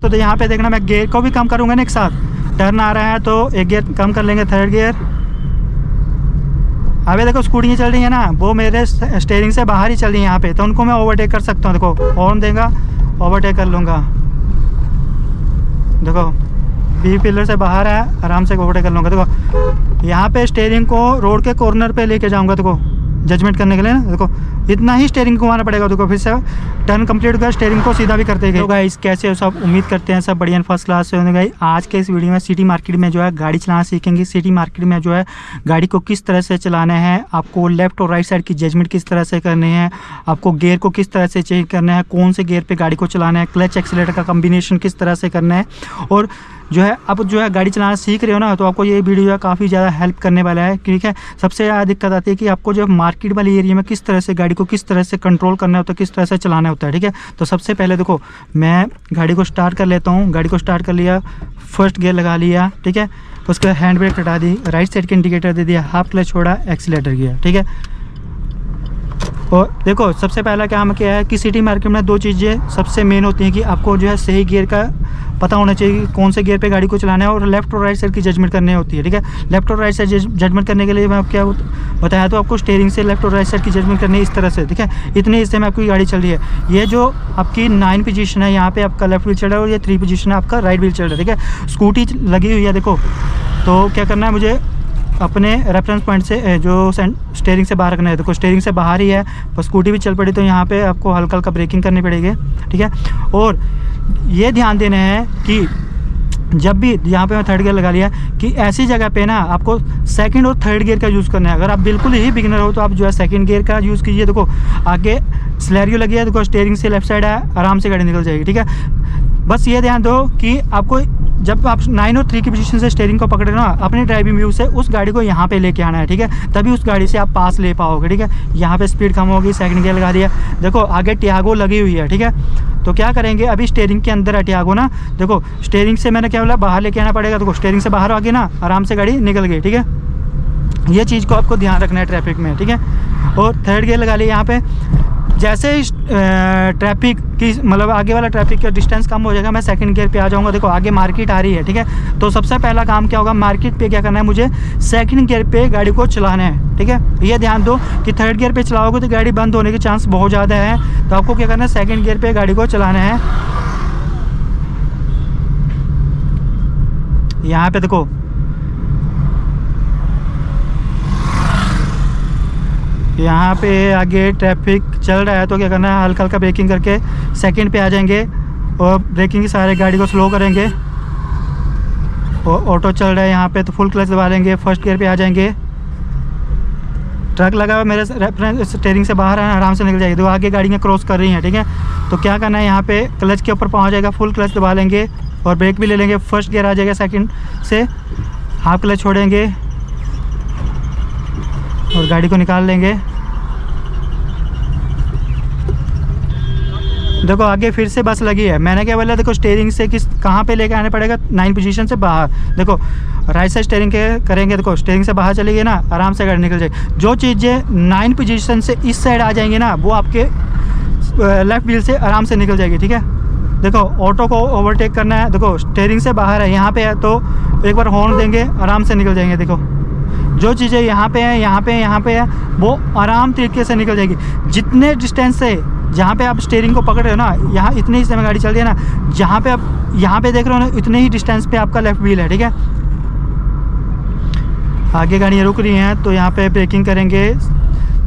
तो यहाँ पे देखना मैं गियर को भी कम करूँगा ना एक साथ। टर्न आ रहा है तो एक गियर कम कर लेंगे, थर्ड गियर। अभी देखो स्कूटी चल रही है ना, वो मेरे स्टीयरिंग से बाहर ही चल रही है यहाँ पे, तो उनको मैं ओवरटेक कर सकता हूँ। देखो हॉर्न देगा, ओवरटेक कर लूँगा। देखो बी पिलर से बाहर है, आराम से ओवरटेक कर लूँगा। देखो यहाँ पे स्टीयरिंग को रोड के कॉर्नर पे लेके जाऊँगा, देखो जजमेंट करने के लिए ना। देखो इतना ही स्टीयरिंग घुमाना पड़ेगा। देखो फिर से टर्न कंप्लीट कर स्टीयरिंग को सीधा भी करते गए। तो गाइस कैसे हो सब, उम्मीद करते हैं सब बढ़िया फर्स्ट क्लास से होंगे। गाइस आज के इस वीडियो में सिटी मार्केट में जो है गाड़ी चलाना सीखेंगे। सिटी मार्केट में जो है गाड़ी को किस तरह से चलाना है, आपको लेफ्ट और राइट साइड की जजमेंट किस तरह से करनी है, आपको गियर को किस तरह से चेंज करना है, कौन से गियर पर गाड़ी को चलाना है, क्लच एक्सीलरेटर का कम्बिनेशन किस तरह से करना है। और जो है अब जो है गाड़ी चलाना सीख रहे हो ना, तो आपको ये वीडियो जो है काफ़ी ज़्यादा हेल्प करने वाला है। ठीक है, सबसे ज़्यादा दिक्कत आती है कि आपको जो मार्केट वाले एरिया में किस तरह से गाड़ी को किस तरह से कंट्रोल करना होता है, किस तरह से चलाना होता है। ठीक है, तो सबसे पहले देखो मैं गाड़ी को स्टार्ट कर लेता हूँ। गाड़ी को स्टार्ट कर लिया, फर्स्ट गियर लगा लिया। ठीक है, उसके बाद हैंड ब्रेक हटा दी, राइट साइड के इंडिकेटर दे दिया, हाफ क्लच छोड़ा, एक्सीलरेटर किया। ठीक है, और देखो सबसे पहला काम क्या है कि सिटी मार्केट में दो चीज़ें सबसे मेन होती हैं कि आपको जो है सही गियर का पता होना चाहिए कि कौन से गियर पे गाड़ी को चलाना है, और लेफ्ट और राइट साइड की जजमेंट करनी होती है। ठीक है, लेफ्ट और राइट साइड जजमेंट करने के लिए मैं क्या बताया, तो आपको स्टीयरिंग से लेफ्ट और राइट साइड की जजमेंट करनी है इस तरह से। ठीक है, इतने हिस्से में आपकी गाड़ी चल रही है। ये जो आपकी 9 पोजीशन है, यहाँ पे आपका लेफ्ट व्हील चल रहा है, और ये 3 पोजीशन है आपका राइट व्हील चल रहा है। ठीक है, स्कूटी लगी हुई है। देखो तो क्या करना है, मुझे अपने रेफरेंस पॉइंट से जो स्टीयरिंग से बाहर रखना है। देखो स्टीयरिंग से बाहर ही है, पर स्कूटी भी चल पड़ी, तो यहाँ पे आपको हल्का हल्का ब्रेकिंग करनी पड़ेगी। ठीक है, और ये ध्यान देना है कि जब भी यहाँ पे मैं थर्ड गियर लगा लिया कि ऐसी जगह पे ना आपको सेकंड और थर्ड गियर का यूज़ करना है। अगर आप बिल्कुल ही बिगिनर हो तो आप जो है सेकंड गियर का यूज़ कीजिए। देखो आगे स्लैरियो लगी है, देखो स्टीयरिंग से लेफ्ट साइड है, आराम से गाड़ी निकल जाएगी। ठीक है, बस ये ध्यान दो कि आपको जब आप 9 और 3 की पोजीशन से स्टीयरिंग को पकड़े ना, अपने ड्राइविंग व्यू से उस गाड़ी को यहाँ पे लेके आना है। ठीक है, तभी उस गाड़ी से आप पास ले पाओगे। ठीक है, यहाँ पे स्पीड कम होगी, सेकंड गियर लगा दिया। देखो आगे टियागो लगी हुई है। ठीक है, तो क्या करेंगे, अभी स्टीयरिंग के अंदर है टियागो ना। देखो स्टीयरिंग से मैंने क्या बोला, बाहर लेके आना पड़ेगा। देखो स्टीयरिंग से बाहर आ गई ना, आराम से गाड़ी निकल गई। ठीक है, ये चीज़ को आपको ध्यान रखना है ट्रैफिक में। ठीक है, और थर्ड गियर लगा लिया। यहाँ पे जैसे ट्रैफिक की मतलब आगे वाला ट्रैफिक का डिस्टेंस कम हो जाएगा, मैं सेकंड गियर पे आ जाऊंगा। देखो आगे मार्केट आ रही है। ठीक है, तो सबसे पहला काम क्या होगा, मार्केट पे क्या करना है, मुझे सेकंड गियर पे गाड़ी को चलाना है। ठीक है, ये ध्यान दो कि थर्ड गियर पे चलाओगे तो गाड़ी बंद होने के चांस बहुत ज़्यादा है, तो आपको क्या करना है, सेकंड गियर पे गाड़ी को चलाना है। यहाँ पे देखो यहाँ पे आगे ट्रैफिक चल रहा है, तो क्या करना है, हल्का हल्का ब्रेकिंग करके सेकंड पे आ जाएंगे, और ब्रेकिंग की सारे गाड़ी को स्लो करेंगे। और ऑटो चल रहा है यहाँ पे, तो फुल क्लच दबा लेंगे, फर्स्ट गियर पे आ जाएंगे। ट्रक लगा हुआ मेरे रेफरेंस स्टीयरिंग से बाहर है, आराम से निकल जाएगी। तो आगे गाड़ियाँ क्रॉस कर रही हैं। ठीक है, तो क्या करना है, यहाँ पे क्लच के ऊपर पहुँच जाएगा, फुल क्लच दबा लेंगे और ब्रेक भी ले लेंगे। फर्स्ट गियर आ जाएगा, सेकंड से हाफ क्लच छोड़ेंगे और गाड़ी को निकाल लेंगे। देखो आगे फिर से बस लगी है। मैंने क्या बोला, देखो स्टीयरिंग से कहाँ पे लेके आना पड़ेगा, 9 पोजीशन से बाहर। देखो राइट साइड स्टीयरिंग के करेंगे, देखो स्टीयरिंग से बाहर चली गई ना, आराम से गाड़ी निकल जाएगी। जो चीज़ें 9 पोजीशन से इस साइड आ जाएंगी ना, वो आपके लेफ्ट व्हील से आराम से निकल जाएगी। ठीक है, देखो ऑटो को ओवरटेक करना है, देखो स्टीयरिंग से बाहर है, यहाँ पे है, तो एक बार हॉर्न देंगे, आराम से निकल जाएंगे। देखो जो चीज़ें यहाँ पे है, यहाँ पे है, वो आराम तरीके से निकल जाएगी। जितने डिस्टेंस से जहाँ पे आप स्टीयरिंग को पकड़ रहे हो ना, यहाँ इतने हिस्से में गाड़ी चल रही है ना, जहाँ पे आप यहाँ पे देख रहे हो ना, इतने ही डिस्टेंस पे आपका लेफ्ट व्हील है। ठीक है, आगे गाड़ियाँ रुक रही हैं, तो यहाँ पे ब्रेकिंग करेंगे,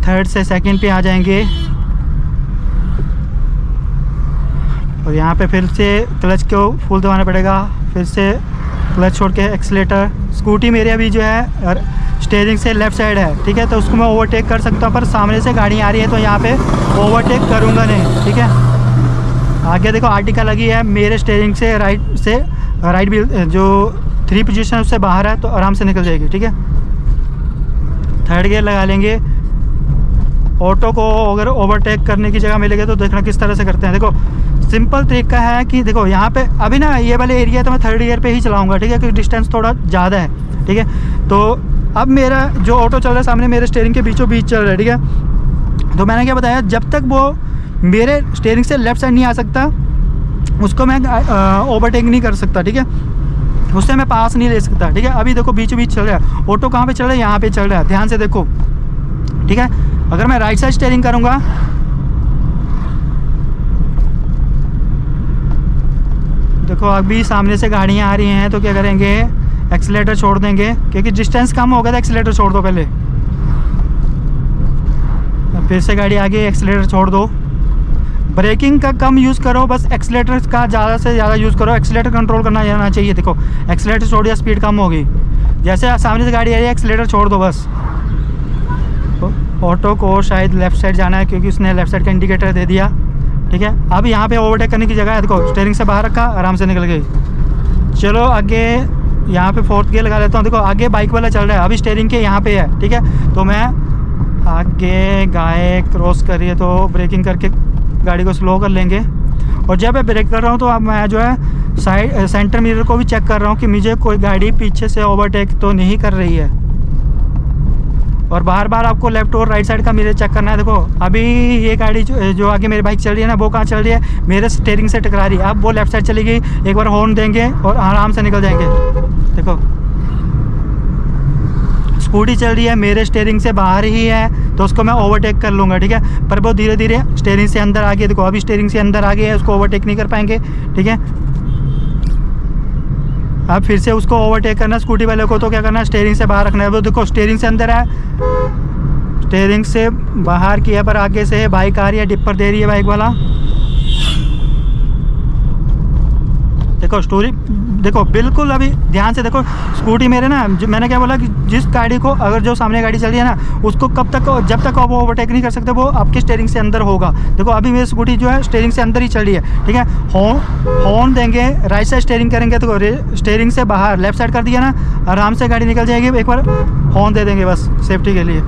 थर्ड से सेकंड पे आ जाएंगे, और यहाँ पे फिर से क्लच को फुल दबाना पड़ेगा, फिर से क्लच छोड़ के एक्सीलेटर। स्कूटी मेरे अभी जो है और स्टीयरिंग से लेफ़्ट साइड है। ठीक है, तो उसको मैं ओवरटेक कर सकता हूँ, पर सामने से गाड़ी आ रही है तो यहाँ पे ओवरटेक करूँगा नहीं। ठीक है, आगे देखो आर्टिका लगी है, मेरे स्टीयरिंग से राइट व्हील जो 3 पोजीशन उससे बाहर है, तो आराम से निकल जाएगी। ठीक है, थर्ड गियर लगा लेंगे। ऑटो को अगर ओवरटेक करने की जगह मिलेगी तो देखना किस तरह से करते हैं। देखो सिंपल तरीका है कि देखो यहाँ पे अभी ना ये वाले एरिया तो मैं थर्ड गियर पे ही चलाऊँगा। ठीक है, क्योंकि डिस्टेंस थोड़ा ज़्यादा है। ठीक है, तो अब मेरा जो ऑटो चल रहा है सामने मेरे स्टीयरिंग के बीचों बीच चल रहा है। ठीक है, तो मैंने क्या बताया, जब तक वो मेरे स्टीयरिंग से लेफ़्ट साइड नहीं आ सकता, उसको मैं ओवरटेक नहीं कर सकता, ठीक है, उससे मैं पास नहीं ले सकता, ठीक है। अभी देखो बीचों बीच चल रहा है, ऑटो कहाँ पे चल रहा है, यहाँ पे चल रहा है, ध्यान से देखो, ठीक है। अगर मैं राइट साइड स्टीयरिंग करूँगा, देखो अभी सामने से गाड़ियाँ आ रही हैं तो क्या करेंगे, एक्सीलेटर छोड़ देंगे, क्योंकि डिस्टेंस कम हो गया था, एक्सीलेटर छोड़ दो पहले। फिर से गाड़ी आ गई, एक्सीलेटर छोड़ दो। ब्रेकिंग का कम यूज़ करो, बस एक्सीलेटर का ज़्यादा से ज़्यादा यूज़ करो, एक्सीलेटर कंट्रोल करना आना चाहिए। देखो एक्सीलेटर छोड़ दिया, स्पीड कम हो गई, जैसे सामने से गाड़ी आ रही है एक्सीलेटर छोड़ दो बस। तो ऑटो को शायद लेफ़्ट साइड जाना है, क्योंकि उसने लेफ़्ट साइड का इंडिकेटर दे दिया, ठीक है। अब यहाँ पे ओवरटेक करने की जगह है, देखो स्टीयरिंग से बाहर रखा, आराम से निकल गई। चलो आगे यहाँ पे फोर्थ गियर लगा लेता हूँ। देखो आगे बाइक वाला चल रहा है, अभी स्टीयरिंग के यहाँ पे है, ठीक है। तो मैं आगे गाय क्रॉस कर रही है तो ब्रेकिंग करके गाड़ी को स्लो कर लेंगे। और जब मैं ब्रेक कर रहा हूँ तो अब मैं जो है साइड सेंटर मिरर को भी चेक कर रहा हूँ कि मुझे कोई गाड़ी पीछे से ओवरटेक तो नहीं कर रही है। और बार बार आपको लेफ्ट और राइट साइड का मिरर चेक करना है। देखो अभी ये गाड़ी जो आगे मेरी बाइक चल रही है ना, वो कहाँ चल रही है, मेरे स्टीयरिंग से टकरा रही है। अब वो लेफ्ट साइड चली गई, एक बार हॉर्न देंगे और आराम से निकल जाएंगे। देखो स्कूटी चल रही है, मेरे स्टीयरिंग से बाहर ही है, तो उसको मैं ओवरटेक कर लूँगा, ठीक है। पर वो धीरे धीरे स्टीयरिंग से अंदर आ गई। देखो अभी स्टीयरिंग से अंदर आ गई है, उसको ओवरटेक नहीं कर पाएंगे, ठीक है। अब फिर से उसको ओवरटेक करना स्कूटी वाले को, तो क्या करना है, स्टीयरिंग से बाहर रखना है। वो देखो स्टीयरिंग से अंदर है, स्टीयरिंग से बाहर किया, पर आगे से बाइक आ रही है, डिपर दे रही है बाइक वाला। देखो स्टोरी देखो बिल्कुल, अभी ध्यान से देखो स्कूटी मेरे ना, मैंने क्या बोला कि जिस गाड़ी को, अगर जो सामने गाड़ी चल रही है ना, उसको कब तक, जब तक वो ओवरटेक नहीं कर सकते, वो आपके स्टीयरिंग से अंदर होगा। देखो अभी मेरी स्कूटी जो है स्टीयरिंग से अंदर ही चल रही है, ठीक है। हॉर्न देंगे, राइट साइड स्टीयरिंग करेंगे तो स्टीयरिंग से बाहर लेफ्ट साइड कर दिया ना, आराम से गाड़ी निकल जाएगी। एक बार हॉर्न दे देंगे बस सेफ्टी के लिए।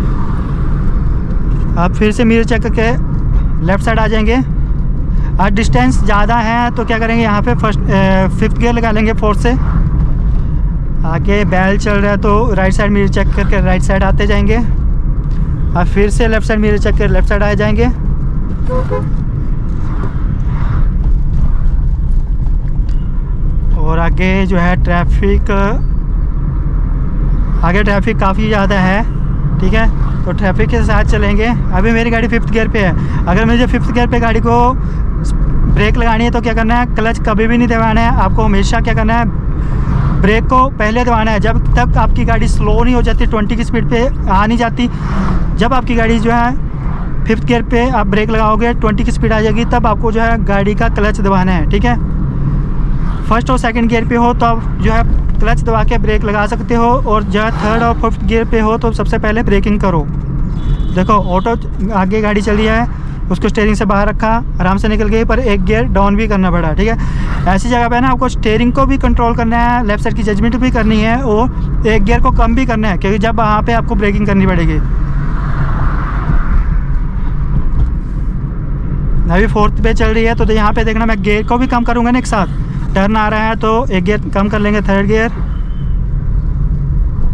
आप फिर से मिरर चेक करके लेफ्ट साइड आ जाएंगे। और डिस्टेंस ज़्यादा है तो क्या करेंगे, यहाँ पे फिफ्थ गियर लगा लेंगे फोर्थ से। आगे बैल चल रहा है तो राइट साइड मिरर चेक करके राइट साइड आते जाएंगे। और फिर से लेफ़्ट साइड मिरर चेक कर लेफ़्ट साइड आ जाएंगे। और आगे जो है ट्रैफिक, आगे ट्रैफिक काफ़ी ज़्यादा है, ठीक है, तो ट्रैफिक के साथ चलेंगे। अभी मेरी गाड़ी फिफ्थ गियर पे है। अगर मुझे फिफ्थ गियर पे गाड़ी को ब्रेक लगानी है तो क्या करना है, क्लच कभी भी नहीं दबाना है। आपको हमेशा क्या करना है, ब्रेक को पहले दबाना है जब तक आपकी गाड़ी स्लो नहीं हो जाती, 20 की स्पीड पे आ नहीं जाती। जब आपकी गाड़ी जो है फिफ्थ गियर पे आप ब्रेक लगाओगे, 20 की स्पीड आ जाएगी, तब आपको जो है गाड़ी का क्लच दबाना है, ठीक है। फर्स्ट और सेकंड गियर पे हो तो आप जो है क्लच दबा के ब्रेक लगा सकते हो, और जो है थर्ड और फोर्थ गियर पे हो तो सबसे पहले ब्रेकिंग करो। देखो ऑटो आगे गाड़ी चल रही है, उसको स्टीयरिंग से बाहर रखा, आराम से निकल गई, पर एक गियर डाउन भी करना पड़ा, ठीक है। ऐसी जगह पे ना आपको स्टीयरिंग को भी कंट्रोल करना है, लेफ्ट साइड की जजमेंट भी करनी है, और एक गियर को कम भी करना है, क्योंकि जब वहाँ पे आपको ब्रेकिंग करनी पड़ेगी। अभी फोर्थ पे चल रही है तो यहाँ पे देखना, मैं गियर को भी कम करूँगा ना एक साथ। टर्न आ रहा है तो एक गियर कम कर लेंगे, थर्ड गियर।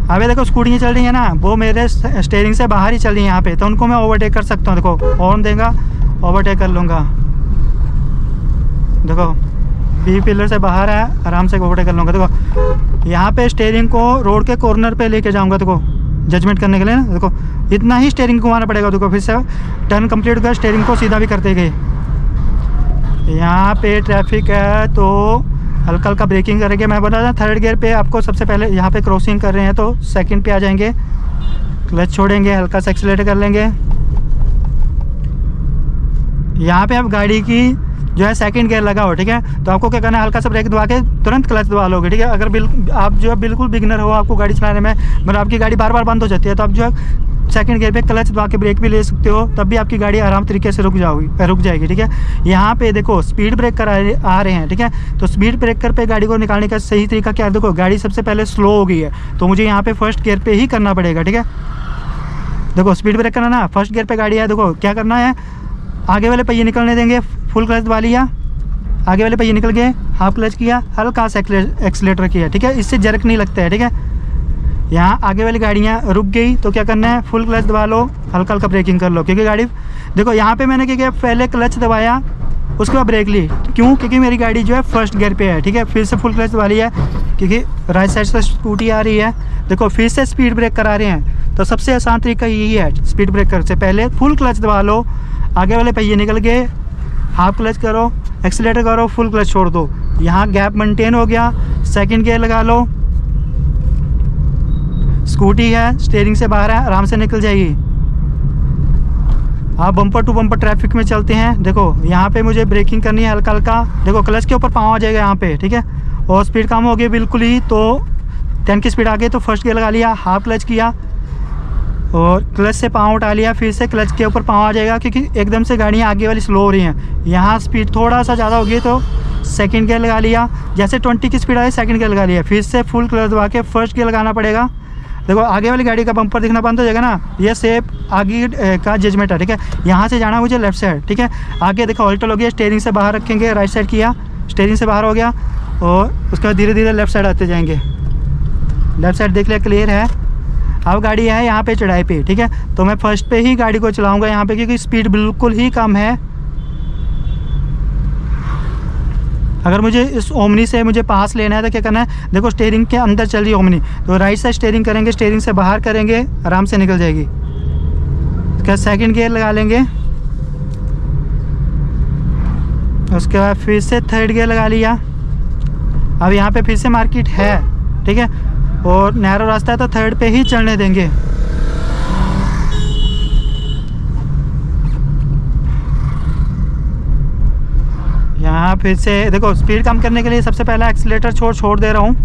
अभी देखो स्कूटी चल रही है ना, वो मेरे स्टीयरिंग से बाहर ही चल रही है यहाँ पे, तो उनको मैं ओवरटेक कर सकता हूँ। देखो हॉर्न देगा, ओवरटेक कर लूँगा। देखो बी पिलर से बाहर है, आराम से ओवरटेक कर लूँगा। देखो यहाँ पे स्टीयरिंग को रोड के कॉर्नर पे लेके जाऊँगा, देखो जजमेंट करने के लिए ना। देखो इतना ही स्टीयरिंग घुमाना पड़ेगा। देखो फिर से टर्न कंप्लीट कर, स्टीयरिंग को सीधा भी करते गए। यहाँ पे ट्रैफिक है तो हल्का हल्का ब्रेकिंग करेंगे। मैं बता था थर्ड गियर पे आपको सबसे पहले, यहाँ पे क्रॉसिंग कर रहे हैं तो सेकंड पे आ जाएंगे, क्लच छोड़ेंगे, हल्का सा एक्सीलरेटर कर लेंगे। यहाँ पे आप गाड़ी की जो है सेकंड गियर लगा हो, ठीक है, तो आपको क्या करना है, हल्का सा ब्रेक दबा के तुरंत क्लच दबा लोगे, ठीक है। अगर आप जो है बिल्कुल बिगिनर हो, आपको गाड़ी चलाने में, मतलब आपकी गाड़ी बार बार बंद हो जाती है, तो आप जो है सेकंड गियर पे क्लच दबा के ब्रेक भी ले सकते हो, तब भी आपकी गाड़ी आराम तरीके से रुक जाएगी, ठीक है। यहाँ पे देखो स्पीड ब्रेकर आ रहे हैं, ठीक है, तो स्पीड ब्रेकर पे गाड़ी को निकालने का सही तरीका क्या है। देखो गाड़ी सबसे पहले स्लो हो गई है, तो मुझे यहाँ पे फर्स्ट गियर पे ही करना पड़ेगा, ठीक है। देखो स्पीड ब्रेकर है ना, फर्स्ट गियर पे गाड़ी है, देखो क्या करना है, आगे वाले पहिए निकलने देंगे, फुल क्लच दबा लिया, आगे वाले पहिए निकल गए, हाफ क्लच किया, हल्का सा एक्सीलेटर किया, ठीक है, इससे जर्क नहीं लगता है, ठीक है। यहाँ आगे वाली गाड़ियाँ रुक गई तो क्या करना है, फुल क्लच दबा लो, हल्का हल्का ब्रेकिंग कर लो, क्योंकि गाड़ी देखो यहाँ पे मैंने क्या किया, पहले क्लच दबाया, उसके बाद ब्रेक ली। क्यों? क्योंकि मेरी गाड़ी जो है फर्स्ट गियर पे है, ठीक है। फिर से फुल क्लच वाली है क्योंकि राइट साइड से स्कूटी आ रही है। देखो फिर से स्पीड ब्रेक करा रहे हैं, तो सबसे आसान तरीका यही है। स्पीड ब्रेक करने से पहले फुल क्लच दबा लो, आगे वाले पहिए निकल गए, हाफ क्लच करो, एक्सीलेटर करो, फुल क्लच छोड़ दो, यहाँ गैप मेंटेन हो गया। सेकंड गियर लगा लो, स्कूटी है स्टीयरिंग से बाहर है, आराम से निकल जाएगी। आप बम्पर टू बम्पर ट्रैफिक में चलते हैं। देखो यहाँ पे मुझे ब्रेकिंग करनी है हल्का हल्का, देखो क्लच के ऊपर पाँव आ जाएगा यहाँ पे, ठीक है। और स्पीड कम हो गई बिल्कुल ही, तो 10 की स्पीड आ गई तो फर्स्ट गियर लगा लिया, हाफ क्लच किया और क्लच से पाँव उठा लिया, फिर से क्लच के ऊपर पाँव आ जाएगा क्योंकि एकदम से गाड़ियाँ आगे वाली स्लो हो रही हैं। यहाँ स्पीड थोड़ा सा ज़्यादा होगी तो सेकंड गियर लगा लिया, जैसे 20 की स्पीड आई सेकंड गियर लगा लिया, फिर से फुल क्लच दबा के फर्स्ट गियर लगाना पड़ेगा। देखो आगे वाली गाड़ी का बम्पर दिखना बंद हो जाएगा ना, ये सेफ आगे का जजमेंट है, ठीक है। यहाँ से जाना मुझे लेफ्ट साइड, ठीक है। आगे देखो ऑल्टो हो गया, स्टीयरिंग से बाहर रखेंगे, राइट साइड किया, स्टीयरिंग से बाहर हो गया और उसके बाद धीरे धीरे लेफ्ट साइड आते जाएंगे। लेफ्ट साइड देख लिया, क्लियर है। अब गाड़ी है यहाँ पे चढ़ाई पे, ठीक है। तो मैं फर्स्ट पे ही गाड़ी को चलाऊंगा यहाँ पे क्योंकि स्पीड बिल्कुल ही कम है। अगर मुझे इस ओमनी से मुझे पास लेना है तो क्या करना है, देखो स्टीयरिंग के अंदर चल रही है ओमनी, तो राइट साइड स्टीयरिंग करेंगे, स्टीयरिंग से बाहर करेंगे, आराम से निकल जाएगी। उसके सेकंड गियर लगा लेंगे, उसके बाद फिर से थर्ड गियर लगा लिया। अब यहाँ पे फिर से मार्केट है, ठीक है, और नैरो रास्ता है तो थर्ड पे ही चलने देंगे। यहाँ फिर से देखो स्पीड कम करने के लिए सबसे पहला एक्सीलेटर छोड़ दे रहा हूँ।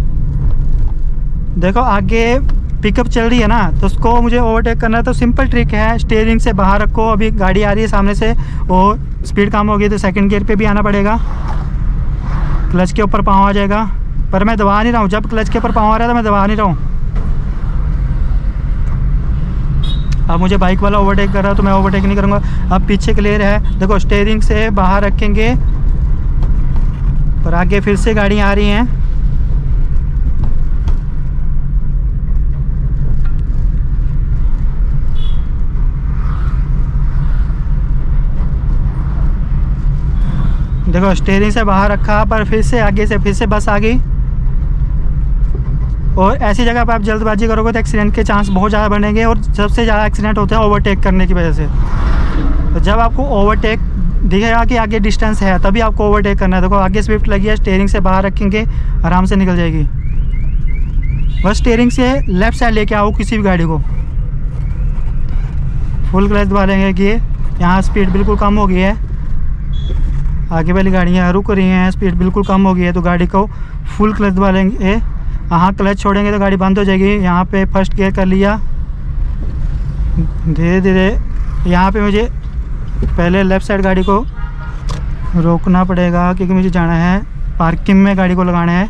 देखो आगे पिकअप चल रही है ना, तो उसको मुझे ओवरटेक करना है, तो सिंपल ट्रिक है, स्टीयरिंग से बाहर रखो। अभी गाड़ी आ रही है सामने से और स्पीड कम होगी तो सेकंड गियर पे भी आना पड़ेगा, क्लच के ऊपर पाँव आ जाएगा, पर मैं दबा नहीं रहा हूँ। जब क्लच के ऊपर पाँव आ रहा है तो मैं दबा नहीं रहा हूँ। अब मुझे बाइक वाला ओवरटेक कर रहा है तो मैं ओवरटेक नहीं करूँगा। अब पीछे क्लियर है, देखो स्टीयरिंग से बाहर रखेंगे और आगे फिर से गाड़ी आ रही हैं। देखो स्टीयरिंग से बाहर रखा पर फिर से आगे से फिर से बस आ गई। और ऐसी जगह पर आप जल्दबाजी करोगे तो एक्सीडेंट के चांस बहुत ज़्यादा बनेंगे और सबसे ज़्यादा एक्सीडेंट होते हैं ओवरटेक करने की वजह से। तो जब आपको ओवरटेक दिखेगा कि आगे डिस्टेंस है तभी आपको ओवरटेक करना है। देखो आगे स्विफ्ट लगी है, स्टीयरिंग से बाहर रखेंगे, आराम से निकल जाएगी। बस स्टीयरिंग से लेफ़्ट साइड लेके आओ किसी भी गाड़ी को, फुल क्लच दबा लेंगे कि यहाँ स्पीड बिल्कुल कम हो गई है, आगे वाली गाड़ियाँ रुक रही हैं, स्पीड बिल्कुल कम हो गई है, तो गाड़ी को फुल क्लच दबा लेंगे। हाँ क्लच छोड़ेंगे तो गाड़ी बंद हो जाएगी। यहाँ पे फर्स्ट गियर कर लिया, धीरे धीरे यहाँ पे मुझे पहले लेफ़्ट साइड गाड़ी को रोकना पड़ेगा क्योंकि मुझे जाना है पार्किंग में, गाड़ी को लगाना है।